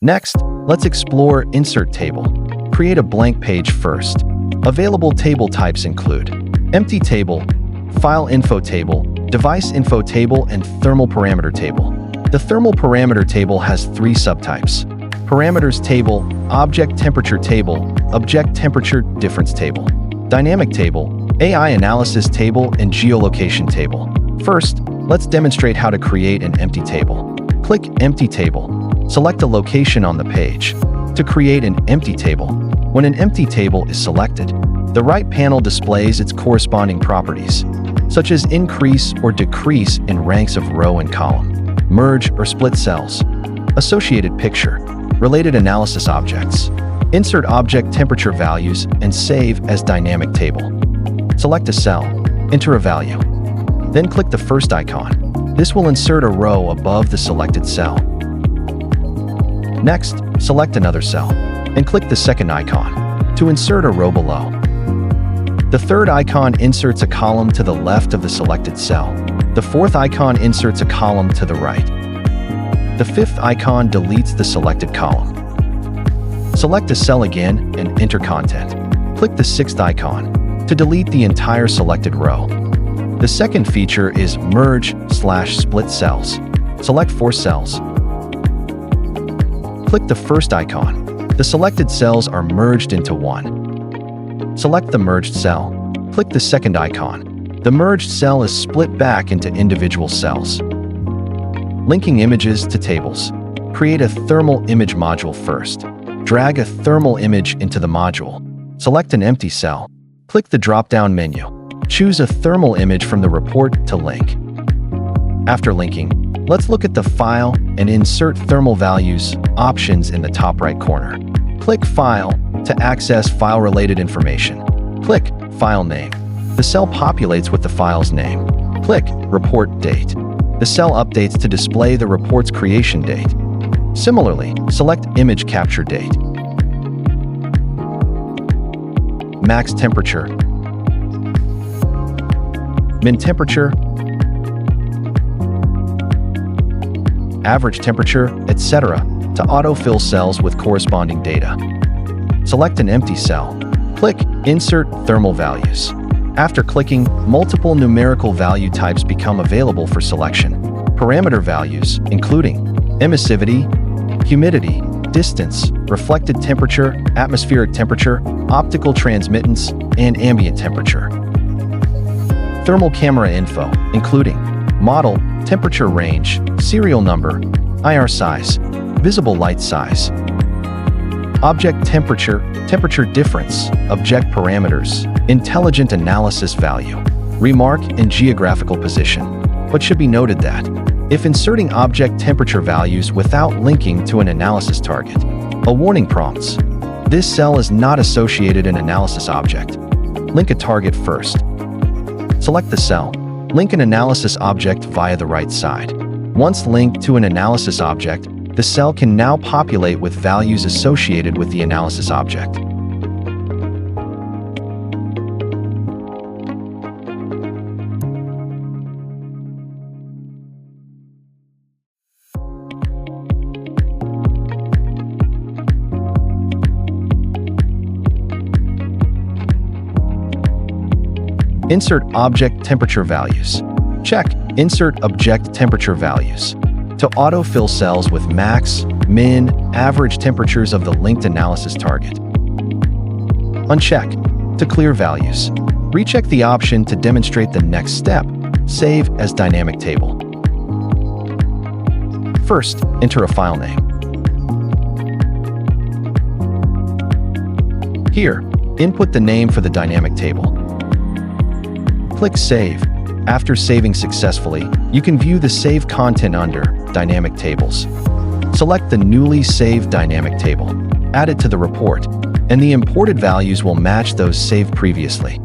Next, let's explore Insert Table. Create a blank page first. Available table types include Empty Table, File Info Table, Device Info Table, and Thermal Parameter Table. The Thermal Parameter Table has 3 subtypes: Parameters Table, Object Temperature Table, Object Temperature Difference Table, Dynamic Table, AI Analysis Table, and Geolocation Table. First, let's demonstrate how to create an empty table. Click Empty Table. Select a location on the page. To create an empty table, when an empty table is selected, the right panel displays its corresponding properties, such as increase or decrease in ranks of row and column, merge or split cells, associated picture, related analysis objects, insert object temperature values, and save as dynamic table. Select a cell, enter a value, then click the first icon. This will insert a row above the selected cell. Next, select another cell, and click the second icon to insert a row below. The third icon inserts a column to the left of the selected cell. The fourth icon inserts a column to the right. The fifth icon deletes the selected column. Select a cell again and enter content. Click the sixth icon to delete the entire selected row. The second feature is Merge/Split Cells. Select 4 cells. Click the first icon. The selected cells are merged into one. Select the merged cell. Click the second icon. The merged cell is split back into individual cells. Linking images to tables. Create a thermal image module first. Drag a thermal image into the module. Select an empty cell. Click the drop-down menu. Choose a thermal image from the report to link. After linking, let's look at the File and Insert Thermal Values options in the top right corner. Click File to access file-related information. Click File Name. The cell populates with the file's name. Click Report Date. The cell updates to display the report's creation date. Similarly, select Image Capture Date. Max Temperature, Min Temperature, Average Temperature, etc. to autofill cells with corresponding data. Select an empty cell. Click Insert Thermal Values. After clicking, multiple numerical value types become available for selection. Parameter values, including emissivity, humidity, distance, reflected temperature, atmospheric temperature, optical transmittance, and ambient temperature. Thermal camera info, including model, temperature range, serial number, IR size, visible light size. Object temperature, temperature difference, object parameters, intelligent analysis value, remark, and geographical position. But should be noted that, if inserting object temperature values without linking to an analysis target, a warning prompts. This cell is not associated an analysis object. Link a target first. Select the cell. Link an analysis object via the right side. Once linked to an analysis object, the cell can now populate with values associated with the analysis object. Insert object temperature values. Check Insert object temperature values to autofill cells with max, min, average temperatures of the linked analysis target. Uncheck to clear values. Recheck the option to demonstrate the next step. Save as dynamic table. First, enter a file name. Here, input the name for the dynamic table. Click Save. After saving successfully, you can view the saved content under Dynamic Tables. Select the newly saved dynamic table, add it to the report, and the imported values will match those saved previously.